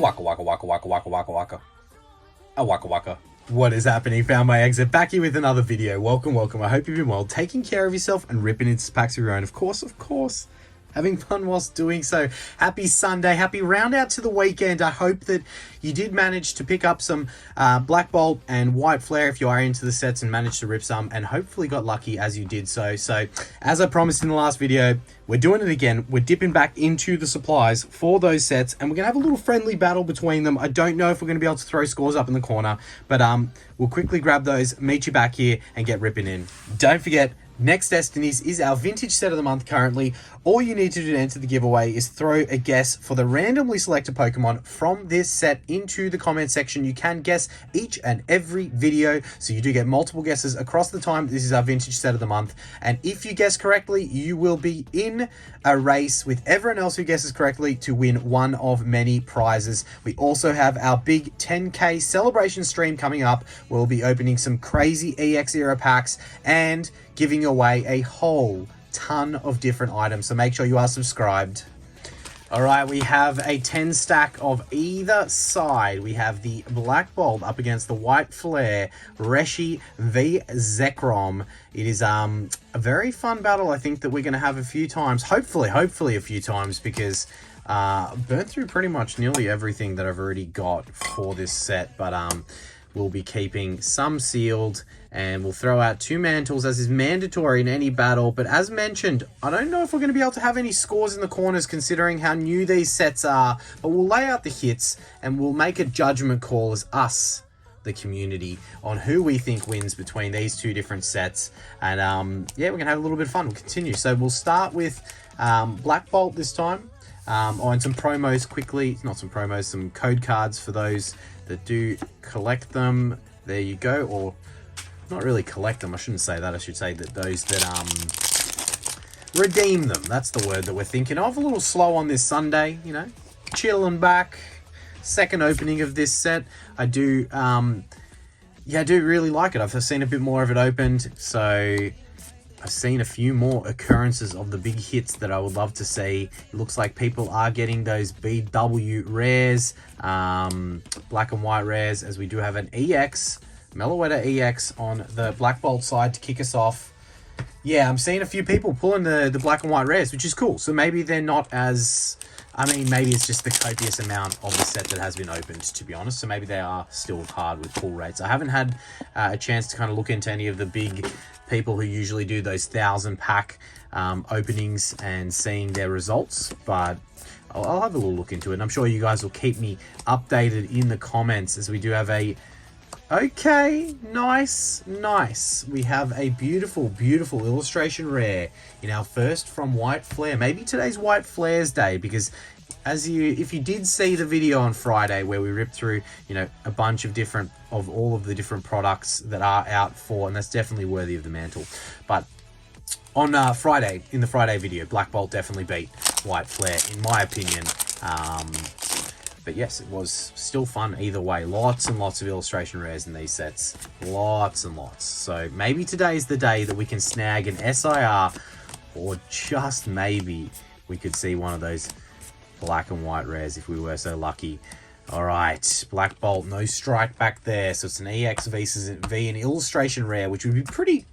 waka waka waka waka waka waka waka. A waka waka. What is happening? Found my exit. Back here with another video. Welcome. I hope you've been well, taking care of yourself and ripping into packs of your own. Of course. Having fun whilst doing so. Happy Sunday. Happy round out to the weekend. I hope that you did manage to pick up some Black Bolt and White Flare if you are into the sets and managed to rip some, and hopefully got lucky as you did so. So as I promised in the last video, we're doing it again. We're dipping back into the supplies for those sets, and we're going to have a little friendly battle between them. I don't know if we're going to be able to throw scores up in the corner, but we'll quickly grab those, meet you back here, and get ripping in. Don't forget, Next Destinies is our vintage set of the month currently. All you need to do to enter the giveaway is throw a guess for the randomly selected Pokemon from this set into the comment section. You can guess each and every video, so you do get multiple guesses across the time. This is our vintage set of the month, and if you guess correctly, you will be in a race with everyone else who guesses correctly to win one of many prizes. We also have our big 10K celebration stream coming up. We'll be opening some crazy EX era packs and giving away a whole ton of different items, so make sure you are subscribed. All right, we have a 10 stack of either side. We have the Black Bolt up against the White Flare, Reshi v Zekrom. It is a very fun battle, I think, that we're going to have a few times, hopefully a few times, because burnt through pretty much nearly everything that I've already got for this set, but we'll be keeping some sealed, and we'll throw out 2 mantles as is mandatory in any battle. But as mentioned, I don't know if we're going to be able to have any scores in the corners considering how new these sets are, but we'll lay out the hits and we'll make a judgment call as us, the community, on who we think wins between these 2 different sets. And yeah, we're going to have a little bit of fun. We'll continue. So we'll start with Black Bolt this time. And some promos quickly, not some promos, some code cards for those that do collect them. There you go, or not really collect them, I shouldn't say that, I should say that those that redeem them, that's the word that we're thinking of. A little slow on this Sunday, you know, chilling back. Second opening of this set. I do yeah, I do really like it. I've seen a bit more of it opened, so I've seen a few more occurrences of the big hits that I would love to see. It looks like people are getting those BW rares, black and white rares, as we do have an EX, Meloetta EX on the Black Bolt side to kick us off. Yeah, I'm seeing a few people pulling the black and white rares, which is cool. So maybe they're not as, I mean, maybe it's just the copious amount of the set that has been opened, to be honest. So maybe they are still hard with pull rates. I haven't had a chance to kind of look into any of the big people who usually do those 1,000 pack openings and seeing their results, but I'll have a little look into it. And I'm sure you guys will keep me updated in the comments, as we do have a, okay, nice. We have a beautiful illustration rare in our first from White Flare. Maybe today's White Flare's day, because if you did see the video on Friday where we ripped through, you know, a bunch of all of the different products that are out for, and that's definitely worthy of the mantle. But on Friday, in the Friday video, Black Bolt definitely beat White Flare, in my opinion. But yes, it was still fun either way. Lots and lots of illustration rares in these sets. Lots and lots. So maybe today's the day that we can snag an SIR, or just maybe we could see one of those black and white rares if we were so lucky. All right, Black Bolt, no strike back there. So it's an EX versus an illustration rare, which would be pretty,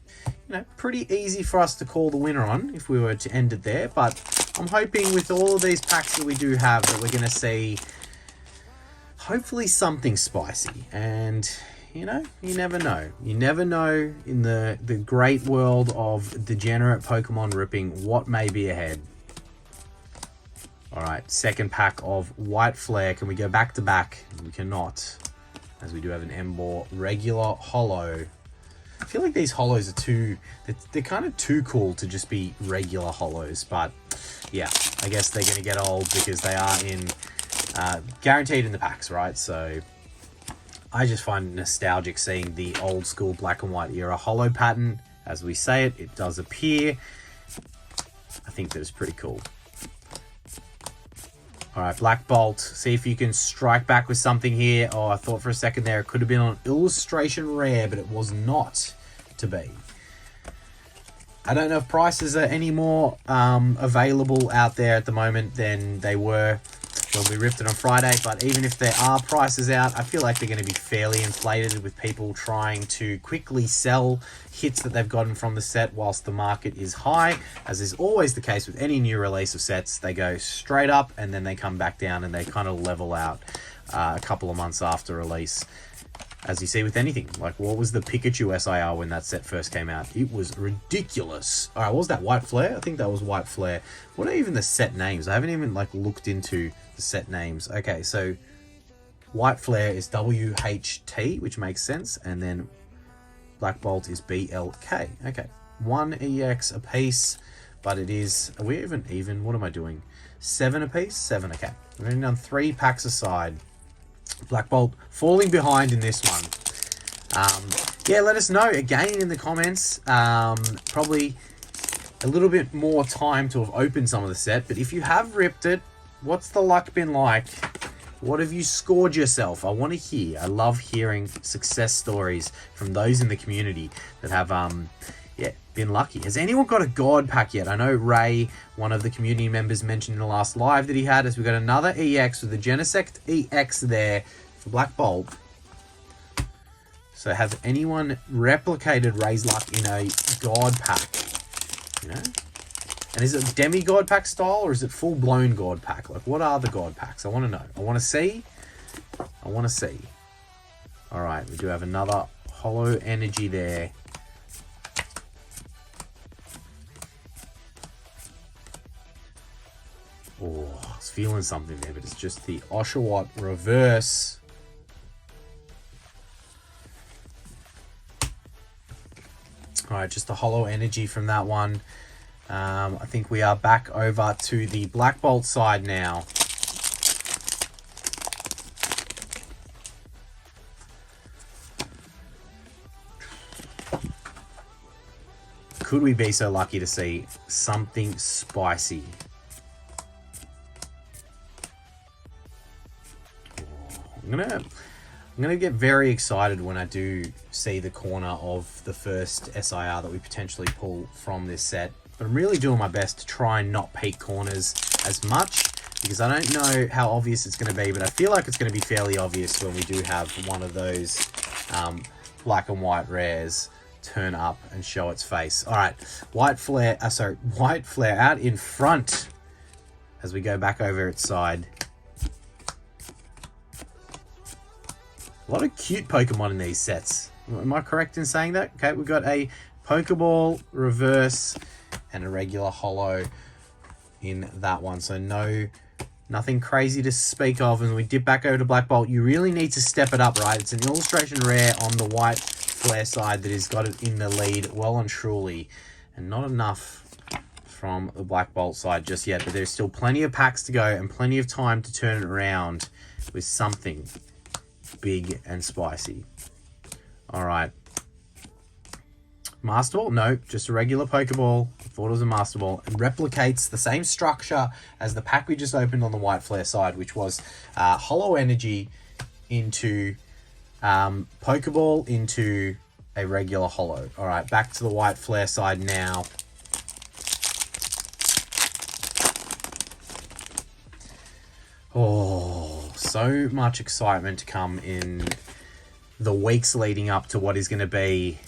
you know, pretty easy for us to call the winner on if we were to end it there. But I'm hoping with all of these packs that we do have that we're going to see hopefully something spicy. And you know, you never know. You never know in the great world of degenerate Pokemon ripping what may be ahead. All right, second pack of White Flare. Can we go back to back? We cannot, as we do have an Emboar regular holo. I feel like these holos are they're kind of too cool to just be regular holos, but yeah, I guess they're going to get old because they are in guaranteed in the packs, right? So I just find it nostalgic seeing the old school black and white era holo pattern. As we say it does appear. I think that is pretty cool. All right, Black Bolt, see if you can strike back with something here. Oh, I thought for a second there it could have been an illustration rare, but it was not to be. I don't know if prices are any more available out there at the moment than they were Sure, we ripped it on Friday, but even if there are prices out, I feel like they're going to be fairly inflated with people trying to quickly sell hits that they've gotten from the set whilst the market is high. As is always the case with any new release of sets, they go straight up and then they come back down and they kind of level out a couple of months after release. As you see with anything, like what was the Pikachu SIR when that set first came out? It was ridiculous. All right, what was that, White Flare? I think that was White Flare. What are even the set names? I haven't even like looked into the set names. Okay, so White Flare is WHT, which makes sense, and then Black Bolt is BLK. Okay, 1 EX a piece, but it is, are we even? What am I doing? 7 a piece? 7, okay. We've only done 3 packs aside. Black Bolt falling behind in this one. Yeah, let us know again in the comments. Probably a little bit more time to have opened some of the set, but if you have ripped it, what's the luck been like? What have you scored yourself? I want to hear. I love hearing success stories from those in the community that have been lucky. Has anyone got a God pack yet? I know Ray, one of the community members, mentioned in the last live that he had, as we got another EX with the Genesect EX there for Black Bolt. So has anyone replicated Ray's luck in a God pack? You know? And is it demigod pack style or is it full-blown God pack? Like, what are the God packs? I want to know. I want to see. I want to see. All right, we do have another Hollow Energy there. Oh, I was feeling something there, but it's just the Oshawott reverse. All right, just the Hollow Energy from that one. I think we are back over to the Black Bolt side now. Could we be so lucky to see something spicy? I'm gonna get very excited when I do see the corner of the first SIR that we potentially pull from this set. But I'm really doing my best to try and not peek corners as much, because I don't know how obvious it's going to be, but I feel like it's going to be fairly obvious when we do have one of those black and white rares turn up and show its face. All right, White Flare out in front as we go back over its side. A lot of cute Pokemon in these sets. Am I correct in saying that? Okay, we've got a Pokeball reverse and a regular holo in that one. So nothing crazy to speak of. And when we dip back over to Black Bolt, you really need to step it up, right? It's an illustration rare on the White Flare side that has got it in the lead well and truly. And not enough from the Black Bolt side just yet. But there's still plenty of packs to go and plenty of time to turn it around with something big and spicy. All right. Master Ball? No, just a regular Pokeball. I thought it was a Master Ball. It replicates the same structure as the pack we just opened on the White Flare side, which was Hollow Energy into Pokeball into a regular Hollow. All right, back to the White Flare side now. Oh, so much excitement to come in the weeks leading up to what is going to be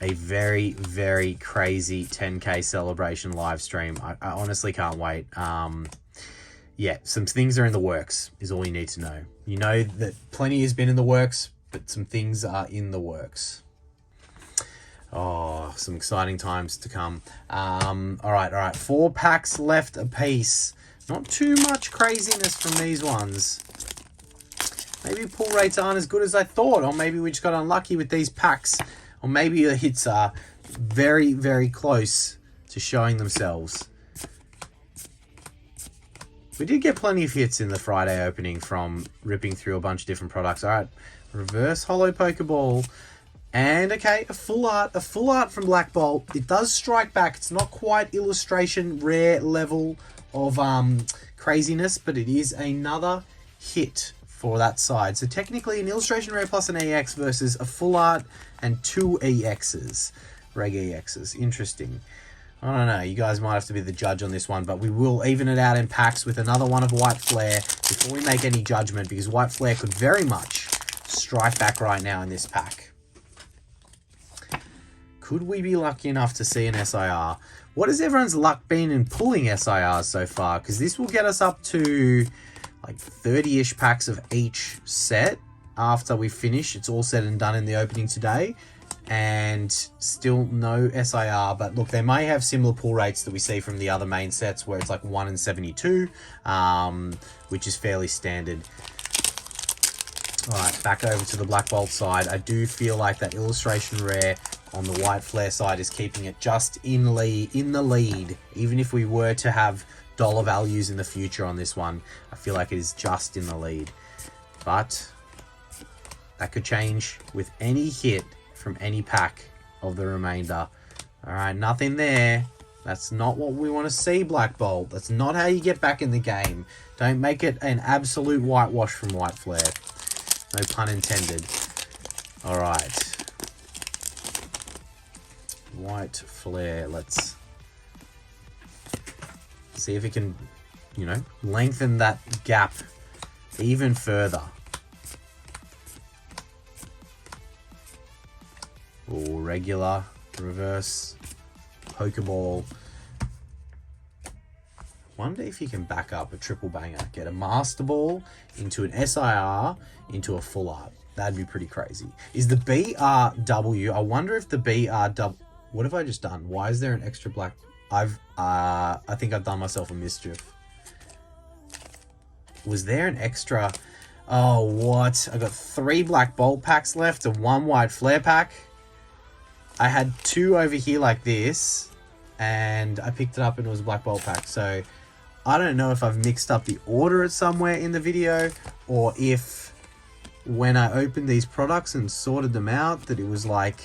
a very, very crazy 10K celebration live stream. I honestly can't wait. Yeah, some things are in the works is all you need to know. You know that plenty has been in the works, but some things are in the works. Oh, some exciting times to come. All right. 4 packs left apiece. Not too much craziness from these ones. Maybe pull rates aren't as good as I thought, or maybe we just got unlucky with these packs. Or maybe the hits are very, very close to showing themselves. We did get plenty of hits in the Friday opening from ripping through a bunch of different products. All right, reverse holo Pokeball. And, okay, a full art from Black Bolt. It does strike back. It's not quite illustration rare level of craziness, but it is another hit for that side. So technically an illustration rare plus an EX versus a full art and 2 EXs, reg EXs. Interesting. I don't know. You guys might have to be the judge on this one, but we will even it out in packs with another one of White Flare before we make any judgment, because White Flare could very much strike back right now in this pack. Could we be lucky enough to see an SIR? What has everyone's luck been in pulling SIRs so far? Because this will get us up to like 30-ish packs of each set after we finish. It's all said and done in the opening today. And still no SIR, but look, they may have similar pull rates that we see from the other main sets where it's like 1 in 72, which is fairly standard. All right, back over to the Black Bolt side. I do feel like that illustration rare on the White Flare side is keeping it just in the lead. Even if we were to have dollar values in the future on this one, I feel like it is just in the lead. But that could change with any hit from any pack of the remainder. All right, nothing there. That's not what we want to see, Black Bolt. That's not how you get back in the game. Don't make it an absolute whitewash from White Flare. No pun intended. All right. White Flare. Let's see if it can, you know, lengthen that gap even further. Or regular, reverse, Pokeball. Wonder if you can back up a triple banger. Get a Master Ball into an SIR into a full art. That'd be pretty crazy. Is the BRW, I wonder if the BRW, what have I just done? Why is there an extra black? I think I've done myself a mischief. Was there an extra? Oh, what? I got 3 Black Bolt packs left and 1 White Flare pack. I had 2 over here like this, and I picked it up and it was a Black Bolt pack. So I don't know if I've mixed up the order somewhere in the video, or if when I opened these products and sorted them out, that it was like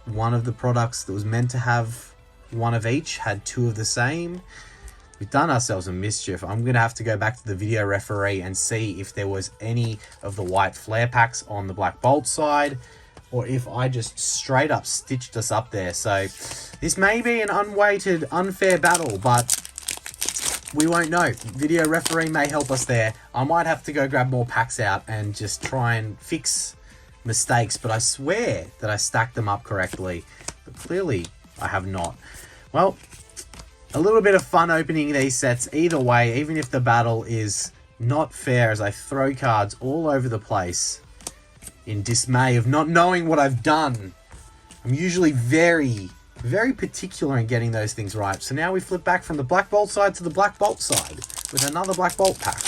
one of the products that was meant to have 1 of each had 2 of the same. We've done ourselves a mischief. I'm going to have to go back to the video referee and see if there was any of the White Flare packs on the Black Bolt side, or if I just straight up stitched us up there. So this may be an unweighted, unfair battle, but we won't know. Video referee may help us there. I might have to go grab more packs out and just try and fix mistakes, but I swear that I stacked them up correctly, but clearly I have not. Well, a little bit of fun opening these sets either way, even if the battle is not fair as I throw cards all over the place in dismay of not knowing what I've done. I'm usually very, very particular in getting those things right. So now we flip back from the Black Bolt side to the Black Bolt side with another Black Bolt pack.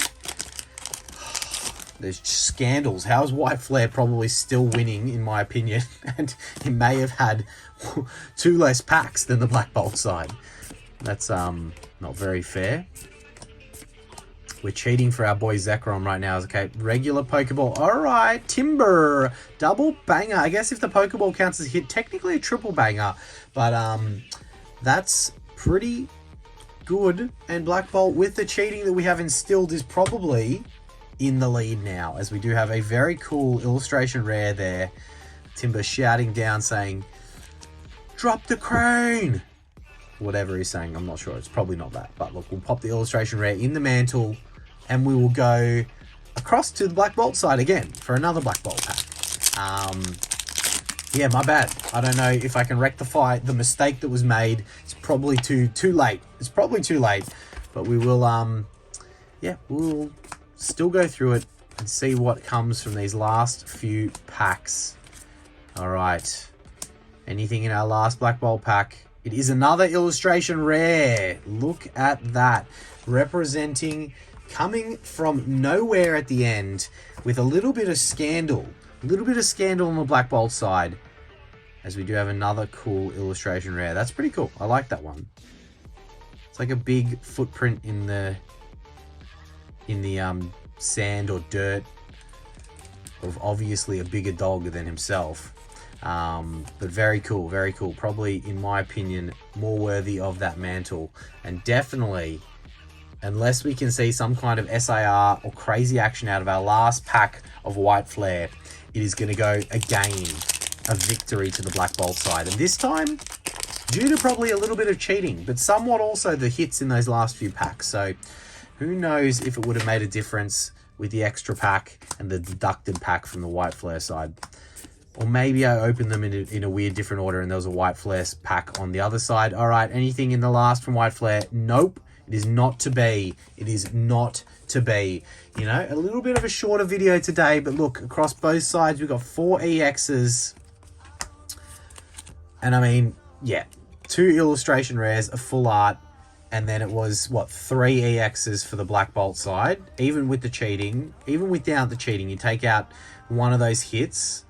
There's scandals. How is White Flare probably still winning, in my opinion? And it may have had 2 less packs than the Black Bolt side. That's not very fair. We're cheating for our boy Zekrom right now. Okay, regular Pokeball. All right, Timber. Double banger. I guess if the Pokeball counts as a hit, technically a triple banger. But that's pretty good. And Black Bolt, with the cheating that we have instilled, is probably in the lead now, as we do have a very cool illustration rare there. Timber shouting down saying, "Drop the crane." Whatever he's saying, I'm not sure. It's probably not that. But look, we'll pop the illustration rare in the mantle, and we will go across to the Black Bolt side again for another Black Bolt pack. Yeah, my bad. I don't know if I can rectify the mistake that was made. It's probably too late. It's probably too late. But we will, yeah, we'll still go through it and see what comes from these last few packs. All right. Anything in our last Black Bolt pack? It is another illustration rare. Look at that. Representing, coming from nowhere at the end with a little bit of scandal. A little bit of scandal on the Black Bolt side, as we do have another cool illustration rare. That's pretty cool. I like that one. It's like a big footprint in the sand or dirt of obviously a bigger dog than himself. But very cool, very cool. Probably, in my opinion, more worthy of that mantle. And definitely, unless we can see some kind of SIR or crazy action out of our last pack of White Flare, it is going to go again a victory to the Black Bolt side. And this time, due to probably a little bit of cheating, but somewhat also the hits in those last few packs. So who knows if it would have made a difference with the extra pack and the deducted pack from the white flare side. Or maybe I opened them in a weird different order and there was a white flare pack on the other side. All right, anything in the last from white flare? Nope, it is not to be. It is not to be. You know, a little bit of a shorter video today, but look, across both sides, we've got 4 EXs. And I mean, yeah, 2 illustration rares, a full art, and then it was, what, 3 EXs for the Black Bolt side. Even with the cheating, even without the cheating, you take out one of those hits,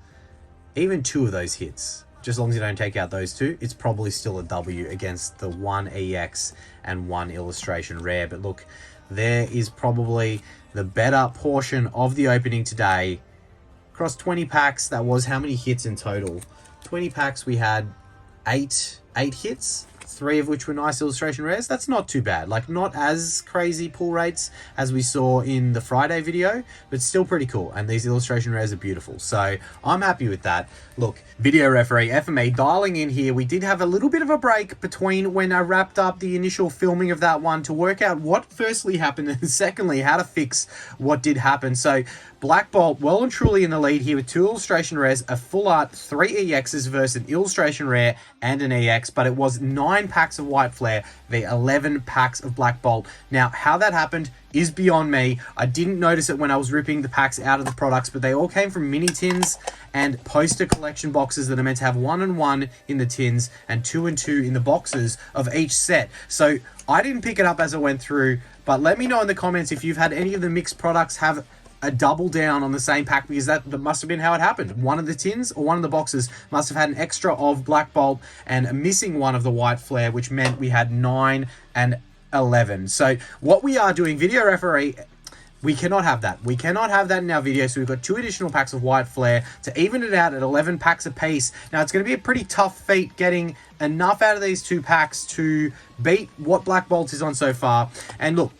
even 2 of those hits, just as long as you don't take out those 2, it's probably still a W against the 1 EX and 1 illustration rare. But look, there is probably the better portion of the opening today. Across 20 packs, that was how many hits in total? 20 packs, we had 8 hits, 3 of which were nice illustration rares. That's not too bad. Like, not as crazy pull rates as we saw in the Friday video, but still pretty cool. And these illustration rares are beautiful. So I'm happy with that. Look, video referee FME dialing in here. We did have a little bit of a break between when I wrapped up the initial filming of that one to work out what firstly happened and secondly, how to fix what did happen. So Black Bolt well and truly in the lead here with 2 illustration rares, a full art, 3 EXs versus an illustration rare and an EX, but it was 9 packs of white flare, the 11 packs of Black Bolt. Now, how that happened is beyond me. I didn't notice it when I was ripping the packs out of the products, but they all came from mini tins and poster collection boxes that are meant to have 1 and 1 in the tins and 2 and 2 in the boxes of each set. So I didn't pick it up as I went through, but let me know in the comments if you've had any of the mixed products have a double down on the same pack, because that must have been how it happened. One of the tins or one of the boxes must have had an extra of Black Bolt and a missing one of the white flare, which meant we had 9 and 11. So what we are doing, video referee, we cannot have that. We cannot have that in our video. So we've got 2 additional packs of white flare to even it out at 11 packs apiece. Now it's going to be a pretty tough feat getting enough out of these 2 packs to beat what Black Bolt is on so far. And look,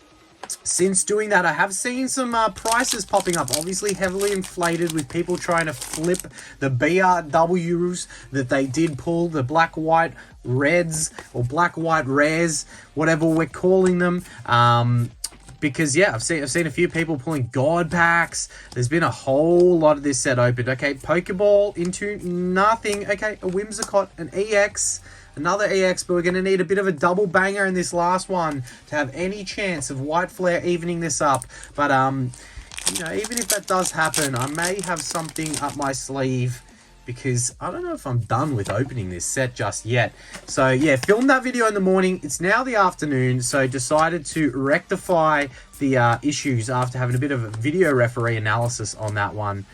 since doing that, I have seen some prices popping up, obviously heavily inflated with people trying to flip the BRWs that they did pull, the black-white reds or black-white rares, whatever we're calling them. Because, yeah, I've seen a few people pulling God packs. There's been a whole lot of this set opened. Okay, Pokeball into nothing. Okay, a Whimsicott, an EX, another EX, but we're going to need a bit of a double banger in this last one to have any chance of white flare evening this up. But, you know, even if that does happen, I may have something up my sleeve, because I don't know if I'm done with opening this set just yet. So yeah, filmed that video in the morning. It's now the afternoon, so decided to rectify the issues after having a bit of a video referee analysis on that one.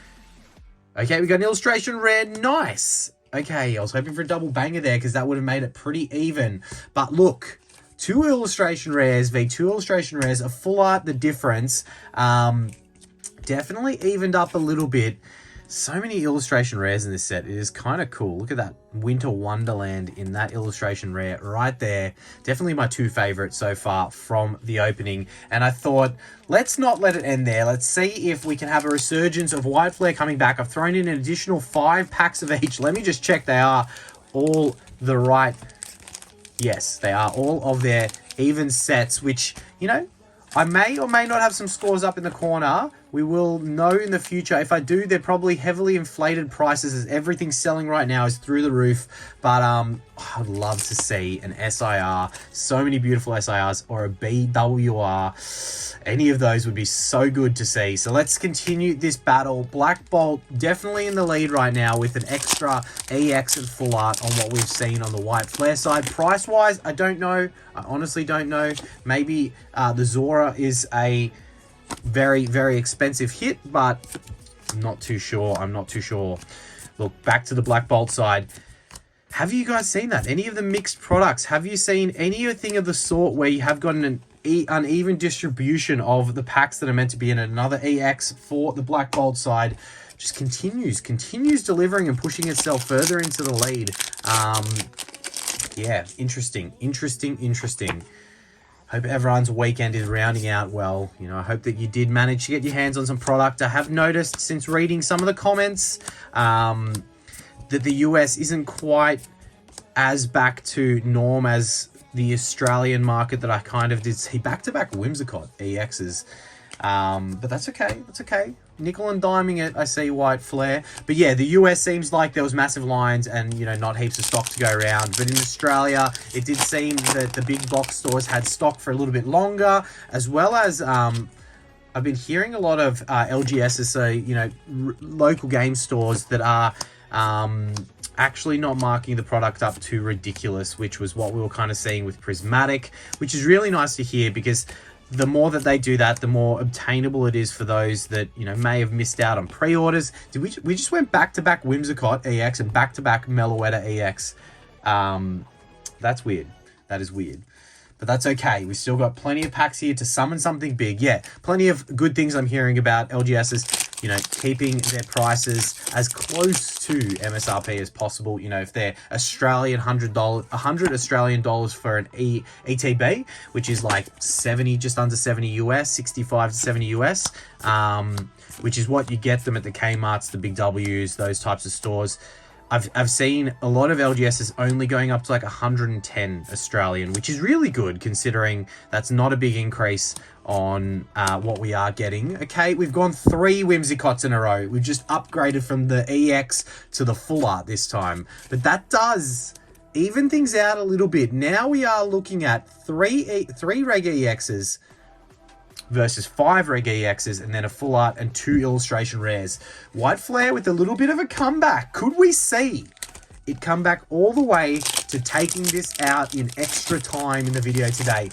Okay, we got an illustration rare. Nice. Okay, I was hoping for a double banger there because that would have made it pretty even. But look, 2 illustration rares v 2 illustration rares, a full art, the difference. Definitely evened up a little bit. So many illustration rares in this set. It is kind of cool. Look at that Winter Wonderland in that illustration rare right there. Definitely my 2 favorites so far from the opening. And I thought, let's not let it end there. Let's see if we can have a resurgence of white flare coming back. I've thrown in an additional 5 packs of each. Let me just check they are all the right. Yes, they are all of their even sets, which, you know, I may or may not have some scores up in the corner. We will know in the future. If I do, they're probably heavily inflated prices as everything selling right now is through the roof. But I'd love to see an SIR, so many beautiful SIRs, or a BWR. Any of those would be so good to see. So let's continue this battle. Black Bolt definitely in the lead right now with an extra EX and full art on what we've seen on the white flare side. Price-wise, I don't know. I honestly don't know. Maybe the Zora is a very, very expensive hit, but I'm not too sure. I'm not too sure. Look, back to the Black Bolt side. Have you guys seen that? Any of the mixed products? Have you seen anything of the sort where you have gotten an uneven distribution of the packs that are meant to be in another EX for the Black Bolt side? Just continues delivering and pushing itself further into the lead. Yeah, interesting. Hope everyone's weekend is rounding out well. You know, I hope that you did manage to get your hands on some product. I have noticed since reading some of the comments that the US isn't quite as back to norm as the Australian market that I kind of did see. Back-to-back Whimsicott EXs. But that's okay. That's okay. Nickel and diming it, I see White Flare. But yeah, the US seems like there was massive lines and, you know, not heaps of stock to go around. But in Australia, it did seem that the big box stores had stock for a little bit longer, as well as I've been hearing a lot of LGSs, so, you know, local game stores that are actually not marking the product up too ridiculous, which was what we were kind of seeing with Prismatic, which is really nice to hear, because the more that they do that, the more obtainable it is for those that, you know, may have missed out on pre-orders. We just went back-to-back Whimsicott EX and back-to-back Meloetta EX. That's weird. That is weird. But that's okay. We still got plenty of packs here to summon something big. Yeah, plenty of good things I'm hearing about LGSs, you know, keeping their prices as close to MSRP as possible. You know, if they're Australian $100 Australian dollars for an ETB, which is like 70, just under 70 US, 65 to 70 US, which is what you get them at the Kmarts, the Big W's, those types of stores. I've seen a lot of LGSs only going up to like 110 Australian, which is really good considering that's not a big increase on what we are getting. Okay, we've gone 3 Whimsicotts in a row. We've just upgraded from the EX to the full art this time. But that does even things out a little bit. Now we are looking at 3 Reg EXs versus 5 Reg EXs, and then a full art and 2 illustration rares. White Flare with a little bit of a comeback. Could we see it come back all the way to taking this out in extra time in the video today?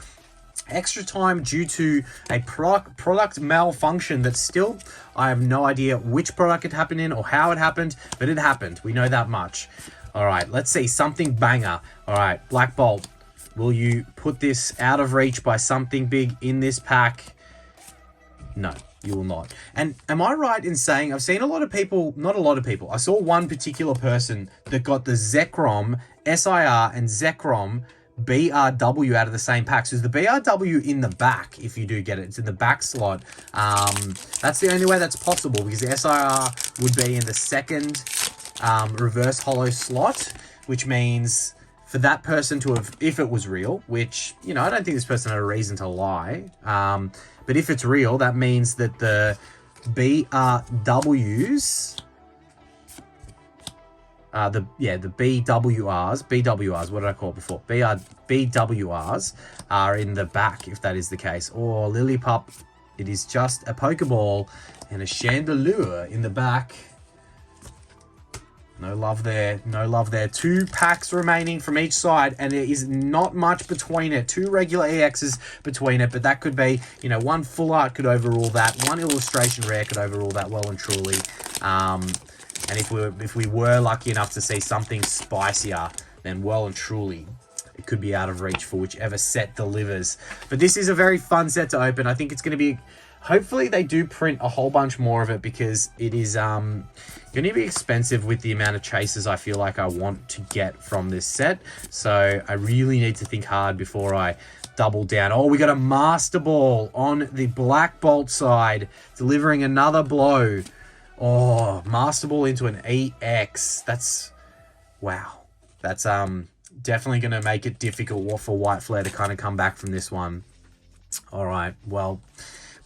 Extra time due to a product malfunction that still, I have no idea which product it happened in or how it happened, but it happened. We know that much. All right, let's see. Something banger. All right, Black Bolt, will you put this out of reach by something big in this pack? No, you will not. And am I right in saying I've seen a lot of people, not a lot of people, I saw one particular person that got the Zekrom SIR and Zekrom BRW out of the same pack. So the BRW in the back, if you do get it, it's in the back slot. That's the only way that's possible, because the SIR would be in the second reverse hollow slot, which means for that person to have, if it was real, which, you know, I don't think this person had a reason to lie, but if it's real, that means that the BRWs, the BWRs, what did I call it before? BWRs are in the back, if that is the case. Or Lillipup, it is just a Pokeball and a Chandelure in the back. No love there. No love there. 2 packs remaining from each side, and there is not much between it. 2 regular EXs between it, but that could be, you know, 1 full art could overrule that. 1 illustration rare could overrule that well and truly. And if we were lucky enough to see something spicier, then well and truly it could be out of reach for whichever set delivers. But this is a very fun set to open. I think it's going to be... Hopefully they do print a whole bunch more of it, because it is going to be expensive with the amount of chases I feel like I want to get from this set. So I really need to think hard before I double down. Oh, we got a Master Ball on the Black Bolt side, delivering another blow. Oh, Master Ball into an EX. That's... Wow. That's definitely going to make it difficult for White Flare to kind of come back from this one. All right, well...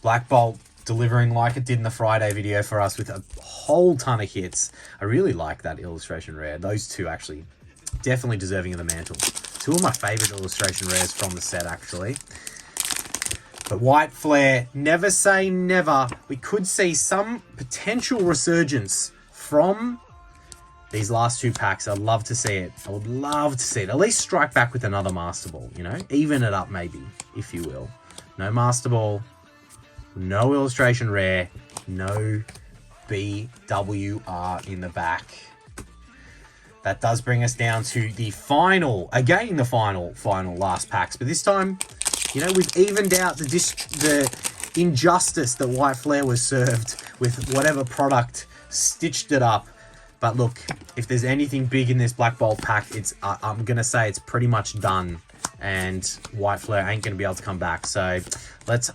Black Bolt delivering like it did in the Friday video for us with a whole ton of hits. I really like that illustration rare. Those 2 actually definitely deserving of the mantle. 2 of my favorite illustration rares from the set, actually. But White Flare, never say never. We could see some potential resurgence from these last 2 packs. I'd love to see it. I would love to see it. At least strike back with another Master Ball, you know? Even it up maybe, if you will. No Master Ball. No illustration rare, no BWR in the back. That does bring us down to the final, again the final last packs. But this time, you know, we've evened out the injustice that White Flare was served with whatever product stitched it up. But look, if there's anything big in this Black Bolt pack, it's I'm going to say it's pretty much done. And White Flare ain't going to be able to come back. So let's...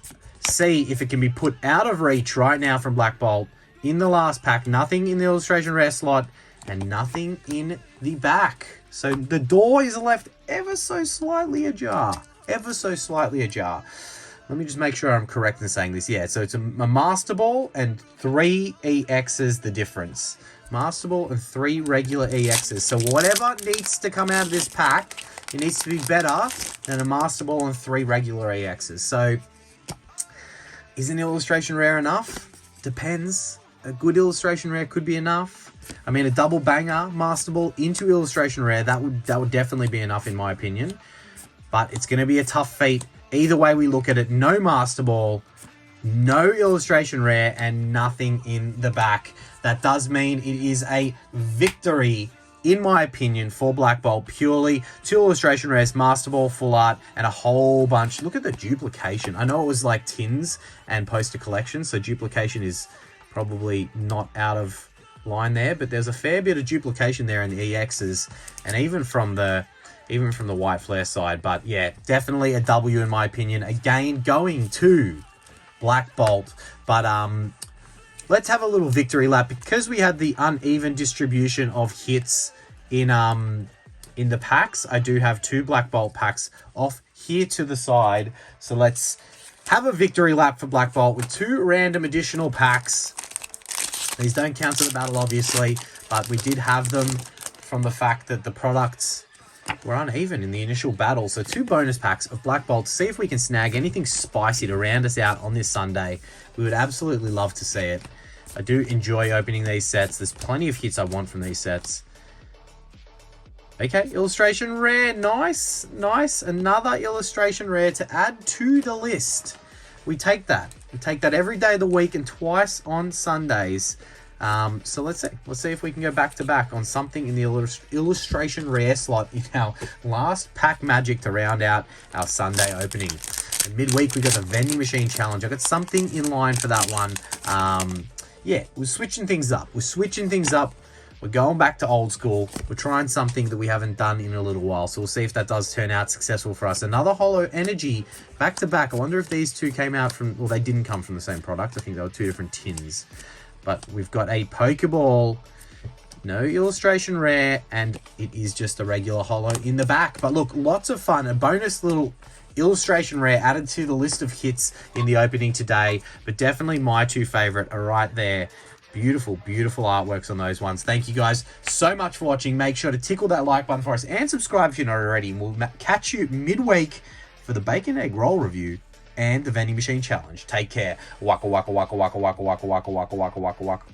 see if it can be put out of reach right now from Black Bolt in the last pack. Nothing in the illustration rare slot and nothing in the back. So the door is left ever so slightly ajar. Ever so slightly ajar. Let me just make sure I'm correct in saying this. Yeah, so it's a Master Ball and 3 EXs the difference. Master Ball and 3 regular EXs. So whatever needs to come out of this pack, it needs to be better than a Master Ball and 3 regular EXs. So is an illustration rare enough? Depends. A good illustration rare could be enough. I mean, a double banger Master Ball into illustration rare, that would definitely be enough in my opinion. But it's going to be a tough feat. Either way we look at it, no Master Ball, no illustration rare, and nothing in the back. That does mean it is a victory, in my opinion, for Black Bolt. Purely 2 illustration rares, Master Ball, full art, and a whole bunch. Look at the duplication. I know it was like tins and poster collection, so duplication is probably not out of line there, but there's a fair bit of duplication there in the EXs, and even from the white flare side. But yeah, definitely a W in my opinion. Again, going to Black Bolt. But let's have a little victory lap, because we had the uneven distribution of hits in the packs. I do have 2 Black Bolt packs off here to the side. So let's have a victory lap for Black Bolt with 2 random additional packs. These don't count to the battle, obviously, but we did have them from the fact that the products were uneven in the initial battle. So 2 bonus packs of Black Bolt to see if we can snag anything spicy to round us out on this Sunday. We would absolutely love to see it. I do enjoy opening these sets. There's plenty of hits I want from these sets. Okay, illustration rare. Nice, nice. Another illustration rare to add to the list. We take that. We take that every day of the week and twice on Sundays. So let's see. Let's see if we can go back to back on something in the illustration rare slot in our last pack magic to round out our Sunday opening. And midweek, we got the vending machine challenge. I got something in line for that one. Yeah, we're switching things up. We're switching things up. We're going back to old school. We're trying something that we haven't done in a little while. So we'll see if that does turn out successful for us. Another Holo Energy back to back. I wonder if these 2 came out from, well, they didn't come from the same product. I think they were 2 different tins. But we've got a Pokeball, no illustration rare, and it is just a regular holo in the back. But look, lots of fun. A bonus little illustration rare added to the list of hits in the opening today. But definitely my 2 favorite are right there. Beautiful, beautiful artworks on those ones. Thank you guys so much for watching. Make sure to tickle that like button for us and subscribe if you're not already. And we'll catch you midweek for the bacon egg roll review and the vending machine challenge. Take care. Waka waka waka waka waka waka waka waka waka waka waka.